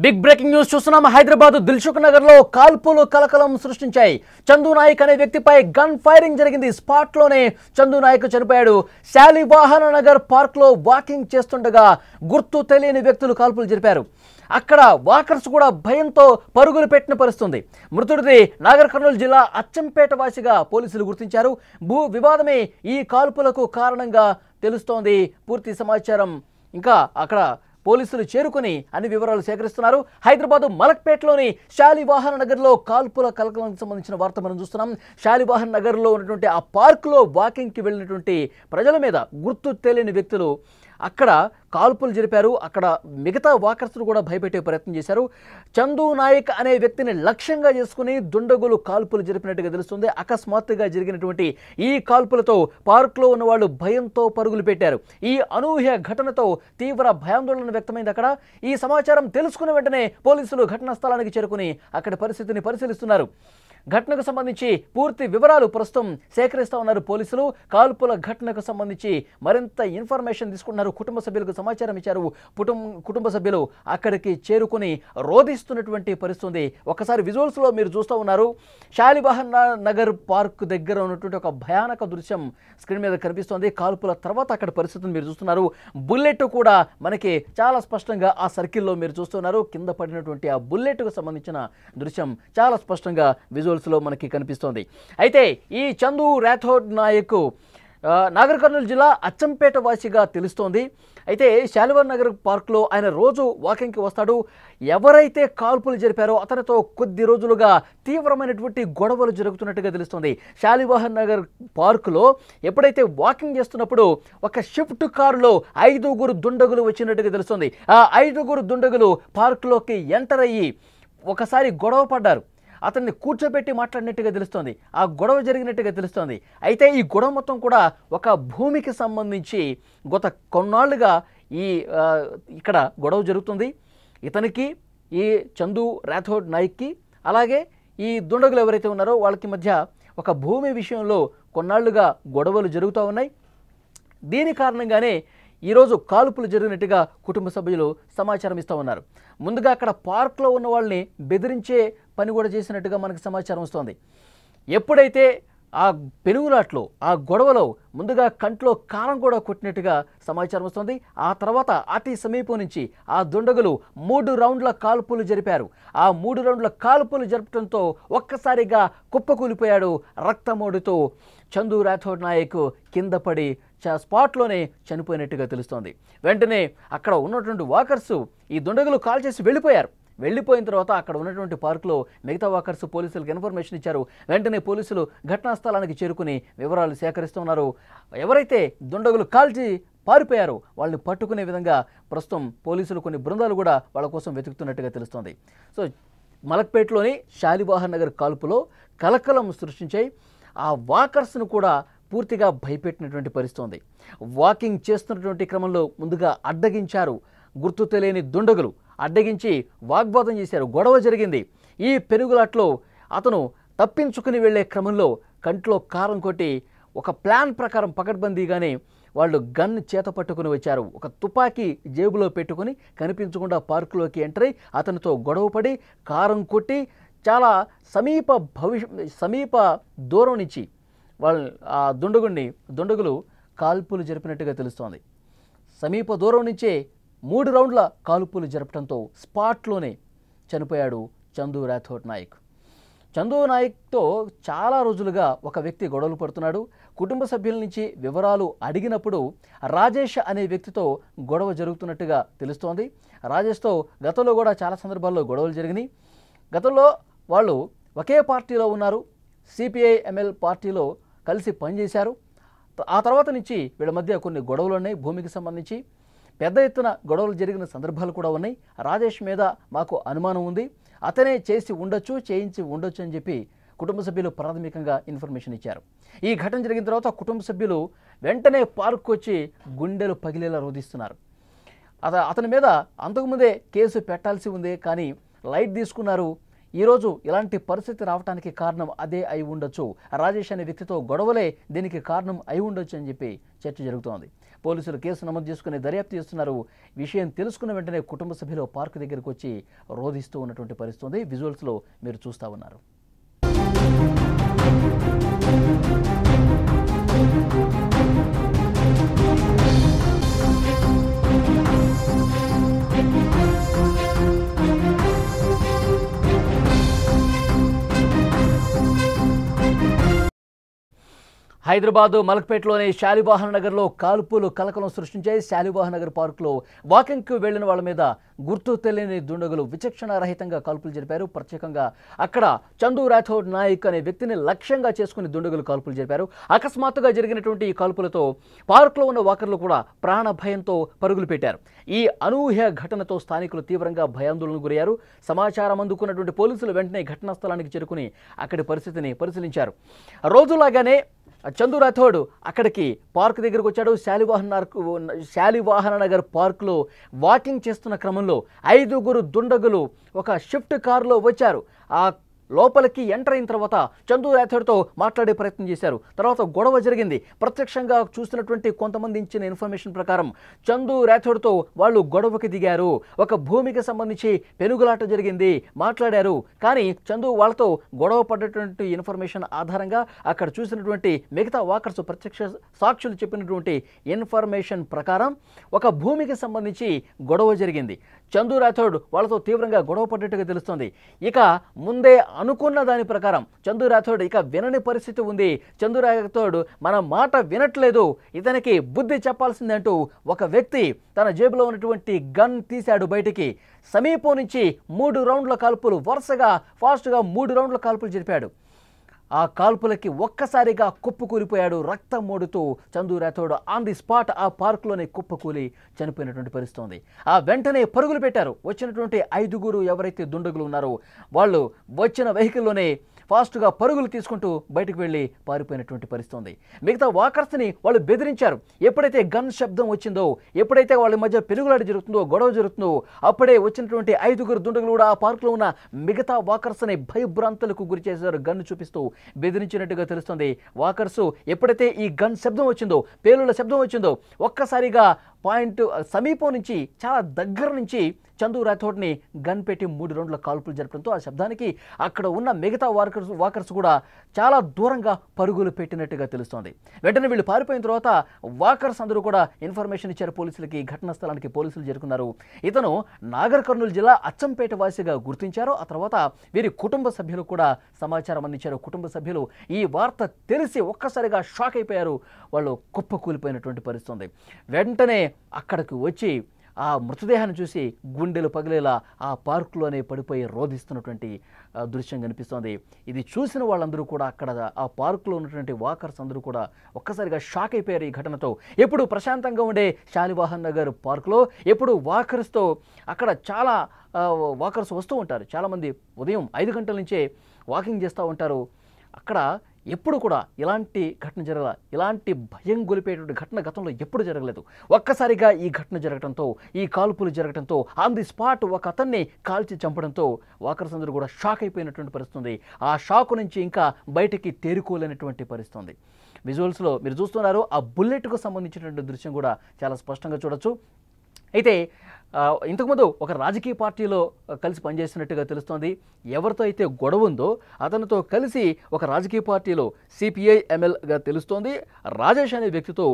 Big breaking news చూస్తున్నాం. హైదరాబాద్ దిల్సుఖ్ నగర్ లో కాల్పులు కలకలం సృష్టించాయి. చందు నాయక్ అనే వ్యక్తిపై గన్ ఫైరింగ్ జరిగింది. స్పాట్ లోనే చందు నాయక్ చనిపోయాడు. శాలివాహన నగర్ పార్క్ లో వాకింగ్ చేస్తుండగా గుర్తు తెలియని వ్యక్తులు కాల్పులు జరిపారు. అక్కడ వాకర్స్ కూడా భయంతో పరుగులు పెట్టిన పరిస్థితి. మృతుడిని నాగర్ కర్నూలు జిల్లా అచ్చంపేట వాసిగా పోలీసులు గుర్తించారు. భూ వివాదమే ఈ కాల్పులకు కారణంగా తెలుస్తోంది. పూర్తి సమాచారం ఇంకా అక్కడ పోలీసులు చేరుకుని అన్ని వివరాలు సేకరిస్తున్నారు. హైదరాబాద్ మలక్పేటలోని శాలివాహన నగర్లో కాల్పుల కలకలానికి సంబంధించిన వార్త మనం చూస్తున్నాం. శాలివాహన్ నగర్లో ఉన్నటువంటి ఆ పార్కులో వాకింగ్కి వెళ్ళినటువంటి ప్రజల మీద గుర్తు తెలియని వ్యక్తులు అక్కడ కాల్పులు జరిపారు. అక్కడ మిగతా వాకర్స్ను కూడా భయపెట్టే ప్రయత్నం చేశారు. చందు నాయక్ అనే వ్యక్తిని లక్ష్యంగా చేసుకుని దుండగులు కాల్పులు జరిపినట్టుగా తెలుస్తుంది. అకస్మాత్తుగా జరిగినటువంటి ఈ కాల్పులతో పార్కులో ఉన్న వాళ్ళు భయంతో పరుగులు పెట్టారు. ఈ అనూహ్య ఘటనతో తీవ్ర భయాందోళన వ్యక్తమైంది. అక్కడ ఈ సమాచారం తెలుసుకున్న వెంటనే పోలీసులు ఘటనా స్థలానికి చేరుకుని అక్కడ పరిస్థితిని పరిశీలిస్తున్నారు. ఘటనకు సంబంధించి పూర్తి వివరాలు ప్రస్తుతం సేకరిస్తూ ఉన్నారు పోలీసులు. కాల్పుల ఘటనకు సంబంధించి మరింత ఇన్ఫర్మేషన్ తీసుకున్నారు. కుటుంబ సభ్యులకు సమాచారం ఇచ్చారు. కుటుంబ సభ్యులు అక్కడికి చేరుకుని రోధిస్తున్నటువంటి పరిస్థితి. ఒకసారి విజువల్స్లో మీరు చూస్తూ ఉన్నారు. శాలివాహన్ నగర్ పార్క్ దగ్గర ఉన్నటువంటి ఒక భయానక దృశ్యం స్క్రీన్ మీద కనిపిస్తోంది. కాల్పుల తర్వాత అక్కడ పరిస్థితిని మీరు చూస్తున్నారు. బుల్లెట్ కూడా మనకి చాలా స్పష్టంగా ఆ సర్కిల్లో మీరు చూస్తున్నారు. కింద పడినటువంటి ఆ బుల్లెట్కు సంబంధించిన దృశ్యం చాలా స్పష్టంగా విజువల్స్లో మనకి కనిపిస్తోంది. అయితే ఈ చందు రాథోడ్ నాయక్ నాగర్ కర్నూలు జిల్లా అచ్చంపేట వాసిగా తెలుస్తోంది. అయితే శాలివాహన్ నగర్ పార్క్లో ఆయన రోజు వాకింగ్కి వస్తాడు. ఎవరైతే కాల్పులు జరిపారో అతనితో కొద్ది రోజులుగా తీవ్రమైనటువంటి గొడవలు జరుగుతున్నట్టుగా తెలుస్తుంది. శాలివాహన్ నగర్ పార్కులో ఎప్పుడైతే వాకింగ్ చేస్తున్నప్పుడు ఒక షిఫ్ట్ కారులో 5 దుండగులు వచ్చినట్టుగా తెలుస్తుంది. ఆ 5 దుండగులు పార్కులోకి ఎంటర్ అయ్యి ఒకసారి గొడవ పడ్డారు. అతన్ని కూర్చోబెట్టి మాట్లాడినట్టుగా తెలుస్తోంది. ఆ గొడవ జరిగినట్టుగా తెలుస్తోంది. అయితే ఈ గొడవ మొత్తం కూడా ఒక భూమికి సంబంధించి గత కొన్నాళ్ళుగా ఇక్కడ గొడవ జరుగుతుంది. ఇతనికి ఈ చందు రాథోడ్ నాయక్కి అలాగే ఈ దుండగులు ఎవరైతే ఉన్నారో వాళ్ళకి మధ్య ఒక భూమి విషయంలో కొన్నాళ్ళుగా గొడవలు జరుగుతూ ఉన్నాయి. దీని కారణంగానే ఈరోజు కాల్పులు జరిగినట్టుగా కుటుంబ సభ్యులు సమాచారం ఇస్తూ ఉన్నారు. ముందుగా అక్కడ పార్క్లో ఉన్న వాళ్ళని బెదిరించే పని కూడా చేసినట్టుగా మనకు సమాచారం వస్తుంది. ఎప్పుడైతే ఆ పెనుగులాట్లో ఆ గొడవలో ముందుగా కంట్లో కారం కూడా కొట్టినట్టుగా సమాచారం వస్తుంది. ఆ తర్వాత అతి సమీపం నుంచి ఆ దుండగులు 3 రౌండ్ల కాల్పులు జరిపారు. ఆ 3 రౌండ్ల కాల్పులు జరపడంతో ఒక్కసారిగా కుప్పకూలిపోయాడు. రక్తమోడుతో చందు రాథోడ్ నాయక్ కింద పడి స్పాట్లోనే చనిపోయినట్టుగా తెలుస్తోంది. వెంటనే అక్కడ ఉన్నటువంటి వాకర్సు ఈ దుండగులు కాల్ చేసి వెళ్ళిపోయిన తర్వాత అక్కడ ఉన్నటువంటి పార్కులో మిగతా వాకర్స్ పోలీసులకు ఇన్ఫర్మేషన్ ఇచ్చారు. వెంటనే పోలీసులు ఘటనా స్థలానికి చేరుకుని వివరాలు సేకరిస్తున్నారు. ఎవరైతే దుండగులు కాల్చి పారిపోయారో వాళ్ళని పట్టుకునే విధంగా ప్రస్తుతం పోలీసులు కొన్ని బృందాలు కూడా వాళ్ళ కోసం వెతుకుతున్నట్టుగా తెలుస్తోంది. సో మలక్పేటలోని శాలివాహన్ నగర్ కాల్పులో కలకలం సృష్టించాయి. ఆ వాకర్స్ను కూడా పూర్తిగా భయపెట్టినటువంటి పరిస్థితి. వాకింగ్ చేస్తున్నటువంటి క్రమంలో ముందుగా అడ్డగించారు. గుర్తు తెలియని దుండగులు అడ్డగించి వాగ్వాదం చేశారు. గొడవ జరిగింది. ఈ పెనుగులాట్లో అతను తప్పించుకుని వెళ్లే క్రమంలో కంట్లో కారం కొట్టి ఒక ప్లాన్ ప్రకారం పకడ్బందీగానే వాళ్ళు గన్ చేత పట్టుకుని వచ్చారు. ఒక తుపాకీ జేబులో పెట్టుకుని కనిపించకుండా పార్కులోకి ఎంటర్ అయి అతనితో గొడవపడి కారం కొట్టి చాలా సమీప దూరం నుంచి వాళ్ళు ఆ దుండగులు కాల్పులు జరిపినట్టుగా తెలుస్తోంది. సమీప దూరం నుంచే 3 రౌండ్ల కాల్పులు జరపడంతో స్పాట్లోనే చనిపోయాడు చందు రాథోడ్ నాయక్. చందు నాయక్తో చాలా రోజులుగా ఒక వ్యక్తి గొడవలు పడుతున్నాడు. కుటుంబ సభ్యుల నుంచి వివరాలు అడిగినప్పుడు రాజేష్ అనే వ్యక్తితో గొడవ జరుగుతున్నట్టుగా తెలుస్తోంది. రాజేష్తో గతంలో కూడా చాలా సందర్భాల్లో గొడవలు జరిగినాయి. గతంలో వాళ్ళు ఒకే పార్టీలో ఉన్నారు. సిపిఐ ఎంఎల్ పార్టీలో కలిసి పనిచేశారు. ఆ తర్వాత నుంచి వీళ్ళ మధ్య కొన్ని గొడవలు ఉన్నాయి. భూమికి సంబంధించి పెద్ద ఎత్తున గొడవలు జరిగిన సందర్భాలు కూడా ఉన్నాయి. రాజేష్ మీద మాకు అనుమానం ఉంది, అతనే చేయించి ఉండొచ్చు అని చెప్పి కుటుంబ సభ్యులు ప్రాథమికంగా ఇన్ఫర్మేషన్ ఇచ్చారు. ఈ ఘటన జరిగిన తర్వాత కుటుంబ సభ్యులు వెంటనే పార్కు వచ్చి గుండెలు పగిలేలా రోధిస్తున్నారు. అతని మీద అంతకుముందే కేసు పెట్టాల్సి ఉంది, కానీ లైట్ తీసుకున్నారు. ఈరోజు ఇలాంటి పరిస్థితి రావడానికి కారణం అదే అయి ఉండొచ్చు, రాజేష్ అనే వ్యక్తితో గొడవలే దీనికి కారణం అయి ఉండొచ్చు అని చెప్పి చర్చ జరుగుతోంది. పోలీసులు కేసు నమోదు చేసుకుని దర్యాప్తు చేస్తున్నారు. విషయం తెలుసుకున్న వెంటనే కుటుంబ సభ్యులు పార్కు దగ్గరికి వచ్చి రోధిస్తూ ఉన్నటువంటి పరిస్థితి విజువల్స్లో మీరు చూస్తూ ఉన్నారు. హైదరాబాద్ మలక్పేటలోని శాలివాహన్ నగర్లో కాల్పులు కలకలం సృష్టించాయి. శాలివాహన్ నగర్ పార్కులో వాకింగ్కు వెళ్లిన వాళ్ళ మీద గుర్తు తెలియని దుండగులు విచక్షణారహితంగా కాల్పులు జరిపారు. ప్రత్యేకంగా అక్కడ చందు రాథోడ్ నాయక్ అనే వ్యక్తిని లక్ష్యంగా చేసుకుని దుండగులు కాల్పులు జరిపారు. అకస్మాత్తుగా జరిగినటువంటి ఈ కాల్పులతో పార్కులో ఉన్న వాకర్లు కూడా ప్రాణ భయంతో పరుగులు పెట్టారు. ఈ అనూహ్య ఘటనతో స్థానికులు తీవ్రంగా భయాందోళనకు గురయ్యారు. సమాచారం అందుకున్నటువంటి పోలీసులు వెంటనే ఘటనా స్థలానికి చేరుకుని అక్కడి పరిస్థితిని పరిశీలించారు. రోజులాగానే చందు రాథోడ్ అక్కడికి పార్క్ దగ్గరకు వచ్చాడు. శాలివాహన్ నగర్ పార్కులో వాకింగ్ చేస్తున్న క్రమంలో 5గురు దుండగులు ఒక షిఫ్ట్ కారులో వచ్చారు. ఆ లోపలికి ఎంటర్ అయిన తర్వాత చందు రాథోడ్తో మాట్లాడే ప్రయత్నం చేశారు. తర్వాత గొడవ జరిగింది. ప్రత్యక్షంగా చూస్తున్నటువంటి కొంతమంది ఇచ్చిన ఇన్ఫర్మేషన్ ప్రకారం చందు రాథోడ్తో వాళ్ళు గొడవకి దిగారు. ఒక భూమికి సంబంధించి పెనుగులాట జరిగింది, మాట్లాడారు. కానీ చందు వాళ్ళతో గొడవ పడ్డటువంటి ఇన్ఫర్మేషన్ ఆధారంగా అక్కడ చూసినటువంటి మిగతా వాకర్స్ ప్రత్యక్ష సాక్షులు చెప్పినటువంటి ఇన్ఫర్మేషన్ ప్రకారం ఒక భూమికి సంబంధించి గొడవ జరిగింది. చందు రాథోడ్ వాళ్ళతో తీవ్రంగా గొడవ పడ్డట్టుగా తెలుస్తోంది. ఇక ముందే అనుకున్న దాని ప్రకారం చందు రాథోడ్ ఇక వినని పరిస్థితి ఉంది. చందు రాథోడ్ మన మాట వినట్లేదు, ఇతనికి బుద్ధి చెప్పాల్సిందంటూ ఒక వ్యక్తి తన జేబులో ఉన్నటువంటి గన్ తీశాడు బయటికి. సమీపం నుంచి 3 రౌండ్ల కాల్పులు వరుసగా ఫాస్ట్గా 3 రౌండ్ల కాల్పులు జరిపాడు. ఆ కాల్పులకి ఒక్కసారిగా కుప్పకూలిపోయాడు. రక్తం మోడుతూ Chandu Rathod on the spot ఆ పార్కులోనే కుప్పకూలి చనిపోయినటువంటి పరిస్థితి ఉంది. ఆ వెంటనే పరుగులు పెట్టారు. వచ్చినటువంటి 5గురు ఎవరైతే దుండగులు ఉన్నారో వాళ్ళు వచ్చిన వెహికల్లోనే ఫాస్ట్గా పరుగులు తీసుకుంటూ బయటకు వెళ్ళి పారిపోయినటువంటి పరిస్థితి ఉంది. మిగతా వాకర్స్ని వాళ్ళు బెదిరించారు. ఎప్పుడైతే గన్ శబ్దం వచ్చిందో, ఎప్పుడైతే వాళ్ళ మధ్య పెనుగులాట జరుగుతుందో, గొడవ జరుగుతుందో, అప్పుడే వచ్చినటువంటి 5గురు దుండగులు కూడా ఆ పార్కులో ఉన్న మిగతా వాకర్స్ని భయభ్రాంతులకు గురి చేశారు. గన్ను చూపిస్తూ బెదిరించినట్టుగా తెలుస్తుంది. వాకర్సు ఎప్పుడైతే ఈ గన్ శబ్దం వచ్చిందో, పేలుల శబ్దం వచ్చిందో, ఒక్కసారిగా పాయింట్ సమీపం నుంచి చాలా దగ్గర నుంచి చందు రాథోడ్ని గన్ పెట్టి 3 రౌండ్ల కాల్పులు జరపడంతో ఆ శబ్దానికి అక్కడ ఉన్న మిగతా వాకర్స్ కూడా చాలా దూరంగా పరుగులు పెట్టినట్టుగా తెలుస్తోంది. వెంటనే వీళ్ళు పారిపోయిన తర్వాత వాకర్స్ అందరూ కూడా ఇన్ఫర్మేషన్ ఇచ్చారు పోలీసులకి. ఘటనా స్థలానికి పోలీసులు చేరుకున్నారు. ఇతను నాగర్ కర్నూలు జిల్లా అచ్చంపేట వాసిగా గుర్తించారు. ఆ తర్వాత వీరి కుటుంబ సభ్యులు కూడా సమాచారం అందించారు. కుటుంబ సభ్యులు ఈ వార్త తెలిసి ఒక్కసారిగా షాక్ అయిపోయారు. వాళ్ళు కుప్పకూలిపోయినటువంటి పరిస్థితి ఉంది. వెంటనే అక్కడికి వచ్చి ఆ మృతదేహాన్ని చూసి గుండెలు పగిలేలా ఆ పార్కులోనే పడిపోయి రోధిస్తున్నటువంటి దృశ్యం కనిపిస్తోంది. ఇది చూసిన వాళ్ళందరూ కూడా అక్కడ ఆ పార్కులో ఉన్నటువంటి వాకర్స్ అందరూ కూడా ఒక్కసారిగా షాక్ అయిపోయారు ఈ ఘటనతో. ఎప్పుడు ప్రశాంతంగా ఉండే శాలివాహన్ నగర్ పార్కులో ఎప్పుడు వాకర్స్తో అక్కడ చాలా వాకర్స్ వస్తూ ఉంటారు. చాలామంది ఉదయం 5 గంటల నుంచే వాకింగ్ చేస్తూ ఉంటారు. అక్కడ ఎప్పుడు కూడా ఇలాంటి ఘటన జరగల, ఇలాంటి భయం గొలిపేటువంటి ఘటన గతంలో ఎప్పుడు జరగలేదు. ఒక్కసారిగా ఈ ఘటన జరగడంతో, ఈ కాల్పులు జరగడంతో, ఆన్ ది స్పాట్ ఒక అతన్ని కాల్చి చంపడంతో వాకర్స్ అందరూ కూడా షాక్ అయిపోయినటువంటి పరిస్థితుంది. ఆ షాక్ నుంచి ఇంకా బయటికి తేరుకోలేనటువంటి పరిస్థితుంది. విజువల్స్లో మీరు చూస్తున్నారు. ఆ బుల్లెట్కు సంబంధించినటువంటి దృశ్యం కూడా చాలా స్పష్టంగా చూడొచ్చు. అయితే ఇంతకుముందు ఒక రాజకీయ పార్టీలో కలిసి పనిచేసినట్టుగా తెలుస్తోంది. ఎవరితో అయితే గొడవ ఉందో అతనితో కలిసి ఒక రాజకీయ పార్టీలో సిపిఐ ఎమ్మెల్యేగా తెలుస్తోంది. రాజేష్ అనే వ్యక్తితో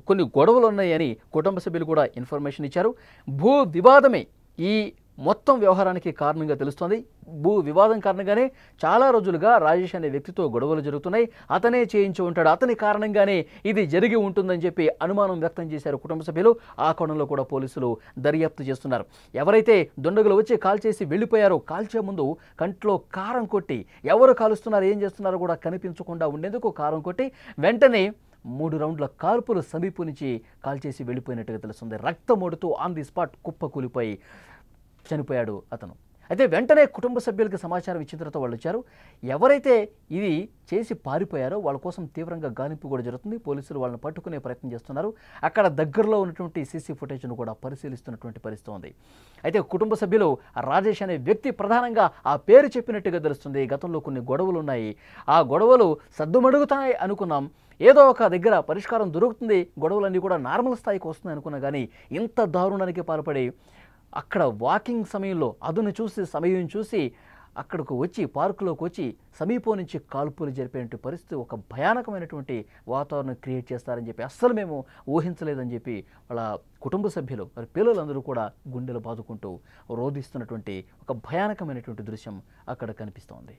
కొన్ని గొడవలు ఉన్నాయని కుటుంబ సభ్యులు కూడా ఇన్ఫర్మేషన్ ఇచ్చారు. భూ వివాదమే ఈ మొత్తం వ్యవహారానికి కారణంగా తెలుస్తోంది. భూ వివాదం కారణంగానే చాలా రోజులుగా రాజేష్ అనే వ్యక్తితో గొడవలు జరుగుతున్నాయి. అతనే చేయించి ఉంటాడు, అతని కారణంగానే ఇది జరిగి ఉంటుందని చెప్పి అనుమానం వ్యక్తం చేశారు కుటుంబ సభ్యులు. ఆ కోణంలో కూడా పోలీసులు దర్యాప్తు చేస్తున్నారు. ఎవరైతే దుండగులు వచ్చి కాల్ చేసి వెళ్ళిపోయారో, కాల్చే ముందు కంట్లో కారం కొట్టి ఎవరు కాలుస్తున్నారు, ఏం చేస్తున్నారో కూడా కనిపించకుండా ఉండేందుకు కారం కొట్టి వెంటనే 3 రౌండ్ల కాల్పులు సమీపం నుంచి కాల్చేసి వెళ్ళిపోయినట్టుగా తెలుస్తుంది. రక్తమోడుతూ ఆన్ ది స్పాట్ కుప్పకూలిపోయి చనిపోయాడు అతను. అయితే వెంటనే కుటుంబ సభ్యులకి సమాచారం ఇచ్చిన తర్వాత వాళ్ళు వచ్చారు. ఎవరైతే ఇది చేసి పారిపోయారో వాళ్ళ కోసం తీవ్రంగా గాలింపు కూడా జరుగుతుంది. పోలీసులు వాళ్ళని పట్టుకునే ప్రయత్నం చేస్తున్నారు. అక్కడ దగ్గరలో ఉన్నటువంటి సీసీ ఫుటేజ్ను కూడా పరిశీలిస్తున్నటువంటి పరిస్థితి ఉంది. అయితే కుటుంబ సభ్యులు రాజేష్ అనే వ్యక్తి ప్రధానంగా ఆ పేరు చెప్పినట్టుగా తెలుస్తుంది. గతంలో కొన్ని గొడవలు ఉన్నాయి. ఆ గొడవలు సద్దుమడుగుతాయి అనుకున్నాం. ఏదో ఒక దగ్గర పరిష్కారం దొరుకుతుంది, గొడవలన్నీ కూడా నార్మల్ స్థాయికి వస్తుంది అనుకున్నా కానీ ఇంత దారుణానికి పాల్పడి అక్కడ వాకింగ్ సమయంలో సమయం చూసి అక్కడికి వచ్చి పార్కులోకి వచ్చి సమీపం నుంచి కాల్పులు జరిపేటువంటి పరిస్థితి, ఒక భయానకమైనటువంటి వాతావరణం క్రియేట్ చేస్తారని చెప్పి అస్సలు మేము ఊహించలేదని చెప్పి వాళ్ళ కుటుంబ సభ్యులు మరి పిల్లలందరూ కూడా గుండెలు బాదుకుంటూ రోధిస్తున్నటువంటి ఒక భయానకమైనటువంటి దృశ్యం అక్కడ కనిపిస్తోంది.